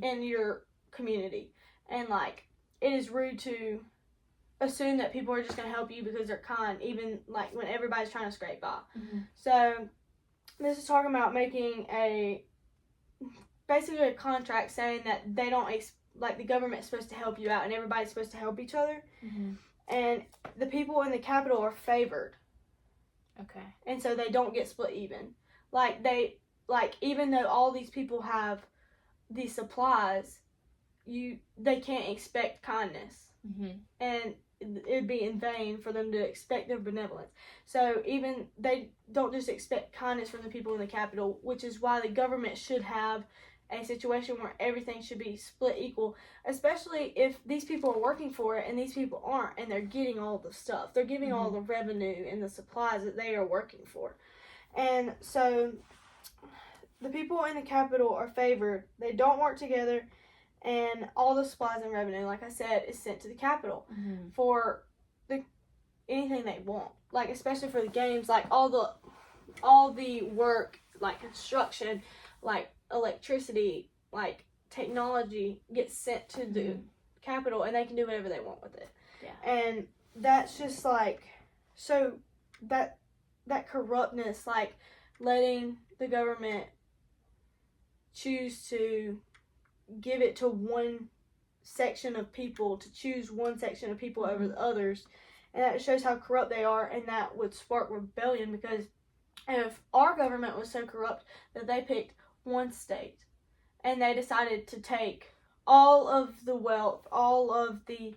in your community. And, like, it is rude to assume that people are just going to help you because they're kind, even, like, when everybody's trying to scrape by. So, this is talking about making basically a contract saying that they don't, like, the government's supposed to help you out and everybody's supposed to help each other. And the people in the capital are favored. Okay. And so they don't get split even. Even though all these people have these supplies, they can't expect kindness. And it'd be in vain for them to expect their benevolence. So even they don't just expect kindness from the people in the capital, which is why the government should have a situation where everything should be split equal, especially if these people are working for it and these people aren't, and they're getting all the stuff. They're giving all the revenue and the supplies that they are working for. And so the people in the capital are favored. They don't work together, and all the supplies and revenue, like I said, is sent to the capital for anything they want. Like, especially for the games, like all the work, like construction, like electricity, like technology gets sent to the capital, and they can do whatever they want with it. And that's just like, so that corruptness, like letting the government choose to give it to one section of people, to choose one section of people over the others, and that shows how corrupt they are, and that would spark rebellion. Because if our government was so corrupt that they picked one state and they decided to take all of the wealth, all of the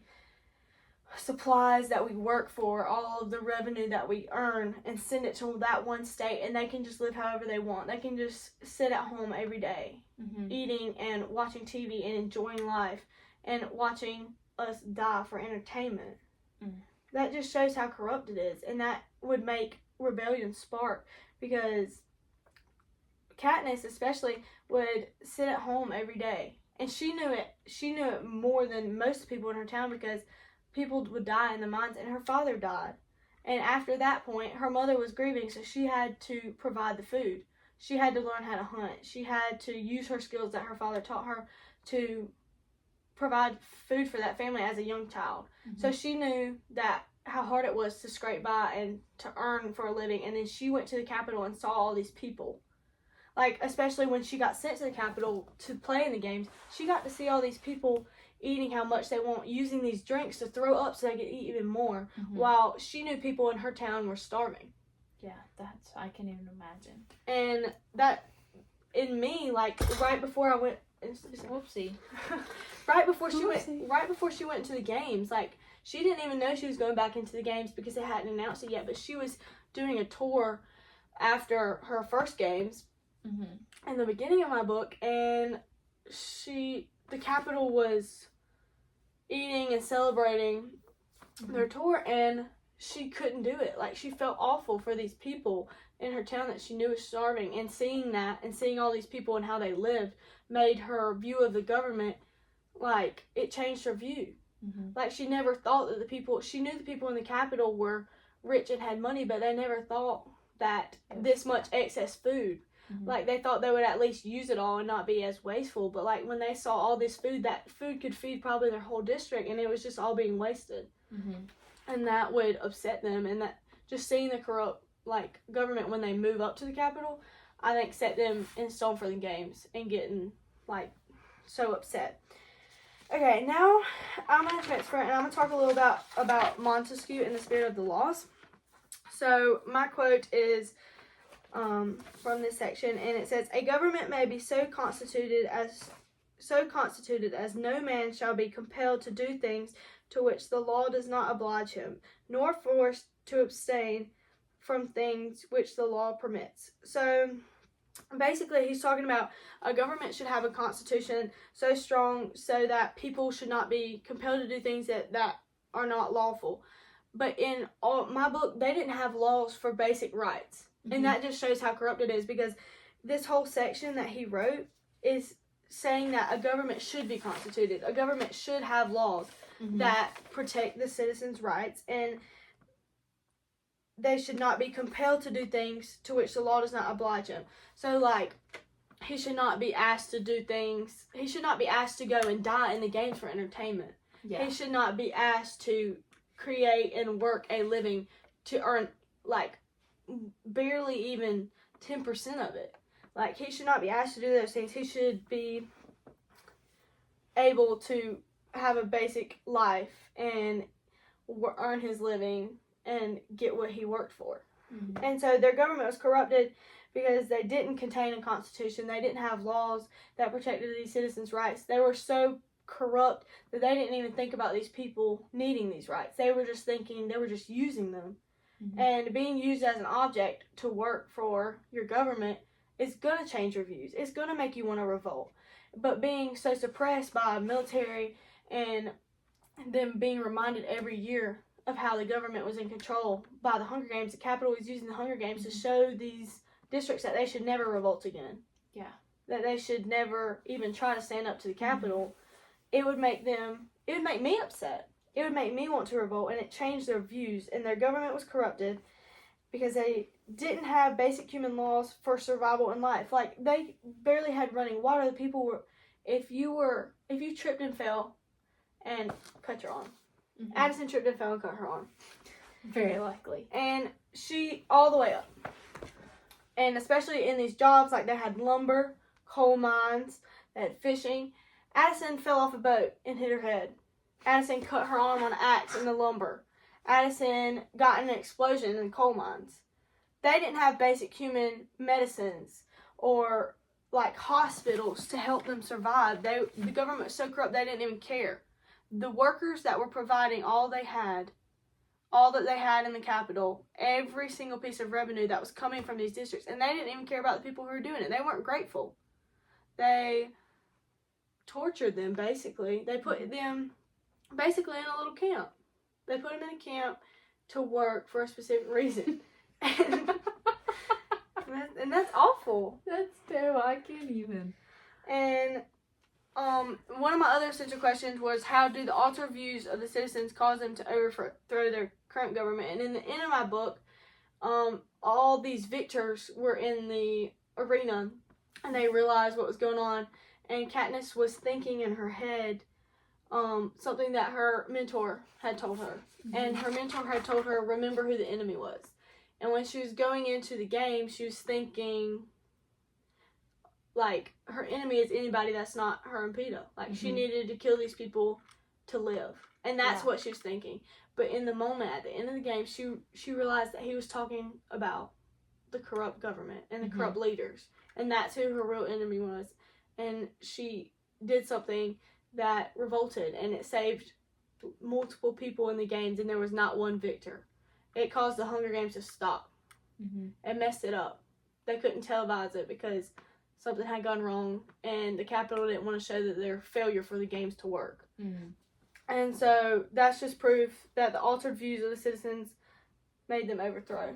supplies that we work for, all of the revenue that we earn, and send it to that one state, and they can just live however they want. They can just sit at home every day eating and watching TV and enjoying life and watching us die for entertainment. That just shows how corrupt it is, and that would make rebellion spark, because Katniss especially would sit at home every day, and she knew it more than most people in her town, because people would die in the mines, and her father died. And after that point, her mother was grieving, so she had to provide the food. She had to learn how to hunt. She had to use her skills that her father taught her to provide food for that family as a young child. So she knew that how hard it was to scrape by and to earn for a living. And then she went to the capital and saw all these people. Like, especially when she got sent to the capital to play in the games, she got to see all these people eating how much they want, using these drinks to throw up so they could eat even more, while she knew people in her town were starving. Yeah, I can even imagine. And that, in me, like, right before I went, whoopsie. right before she went to the games, like, she didn't even know she was going back into the games because they hadn't announced it yet, but she was doing a tour after her first games in the beginning of my book, and the capital was eating and celebrating their tour, and she couldn't do it. Like, she felt awful for these people in her town that she knew was starving, and seeing that and seeing all these people and how they lived made her view of the government, like, it changed her view. Like, she never thought that she knew the people in the capital were rich and had money, but they never thought that this much excess food. Like, they thought they would at least use it all and not be as wasteful. But, like, when they saw all this food, that food could feed probably their whole district, and it was just all being wasted. And that would upset them. And that just seeing the corrupt, like, government when they move up to the capital, I think set them in stone for the games and getting, like, so upset. Okay, now I'm going to transfer, and I'm going to talk a little about Montesquieu and the spirit of the laws. So, my quote is from this section, and it says, "A government may be so constituted as no man shall be compelled to do things to which the law does not oblige him, nor forced to abstain from things which the law permits." So basically, he's talking about a government should have a constitution so strong so that people should not be compelled to do things that are not lawful. But in my book, they didn't have laws for basic rights. And that just shows how corrupt it is, because this whole section that he wrote is saying that a government should be constituted. A government should have laws that protect the citizens' rights, and they should not be compelled to do things to which the law does not oblige them. So, like, he should not be asked to do things. He should not be asked to go and die in the games for entertainment. Yeah. He should not be asked to create and work a living to earn, like, barely even 10% of it. Like, he should not be asked to do those things. He should be able to have a basic life and earn his living and get what he worked for. Mm-hmm. And so their government was corrupted because they didn't contain a constitution. They didn't have laws that protected these citizens' rights. They were so corrupt that they didn't even think about these people needing these rights. They were just thinking, they were just using them. Mm-hmm. And being used as an object to work for your government is going to change your views. It's going to make you want to revolt. But being so suppressed by military and them being reminded every year of how the government was in control by the Hunger Games, the Capitol was using the Hunger Games to show these districts that they should never revolt again. Yeah. That they should never even try to stand up to the Capitol. It would make me upset. It would make me want to revolt, and it changed their views. And their government was corrupted because they didn't have basic human laws for survival in life. Like, they barely had running water. The people were, if you tripped and fell and cut your arm. Mm-hmm. Addison tripped and fell and cut her arm. Very likely. And she, all the way up. And especially in these jobs, like they had lumber, coal mines, they had fishing. Addison fell off a boat and hit her head. Addison cut her arm on an axe in the lumber. Addison got in an explosion in coal mines. They didn't have basic human medicines or like hospitals to help them survive. The government was so corrupt they didn't even care. The workers that were providing all that they had in the Capitol, every single piece of revenue that was coming from these districts, and they didn't even care about the people who were doing it. They weren't grateful. They tortured them, basically. They put them basically in a little camp. They put them in a camp to work for a specific reason. And that's awful. That's terrible. I can't even. And one of my other essential questions was, how do the altered views of the citizens cause them to overthrow their current government? And in the end of my book, all these victors were in the arena, and they realized what was going on. And Katniss was thinking in her head something that her mentor had told her. Mm-hmm. And her mentor had told her, remember who the enemy was. And when she was going into the game, she was thinking, like, her enemy is anybody that's not her and Peeta. Like, she needed to kill these people to live. And that's what she was thinking. But in the moment, at the end of the game, she realized that he was talking about the corrupt government and the corrupt leaders. And that's who her real enemy was. And she did something that revolted, and it saved multiple people in the games, and there was not one victor. It caused the Hunger Games to stop. It messed it up. They couldn't televise it because something had gone wrong, and the Capitol didn't want to show that their failure for the games to work. And so that's just proof that the altered views of the citizens made them overthrow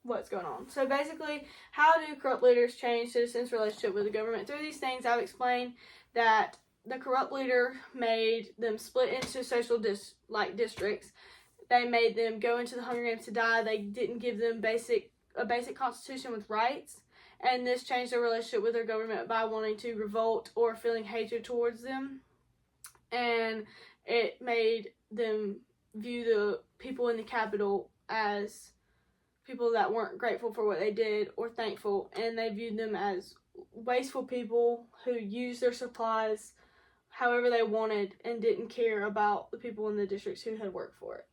what's going on. So basically, how do corrupt leaders change citizens' relationship with the government? Through these things, I've explained that the corrupt leader made them split into social districts. They made them go into the Hunger Games to die. They didn't give them a basic constitution with rights. And this changed their relationship with their government by wanting to revolt or feeling hatred towards them. And it made them view the people in the Capitol as people that weren't grateful for what they did or thankful. And they viewed them as wasteful people who used their supplies however they wanted and didn't care about the people in the districts who had worked for it.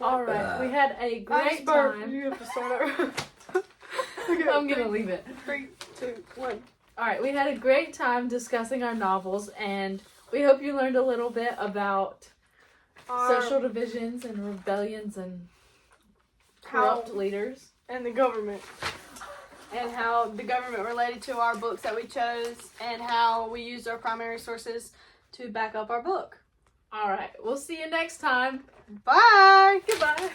All right, we had a great time. You have to start over. Okay, I'm gonna leave it. 3, 2, 1. All right, we had a great time discussing our novels, and we hope you learned a little bit about social divisions and rebellions and corrupt leaders. And the government. And how the government related to our books that we chose, and how we used our primary sources to back up our book. All right, we'll see you next time. Bye! Goodbye.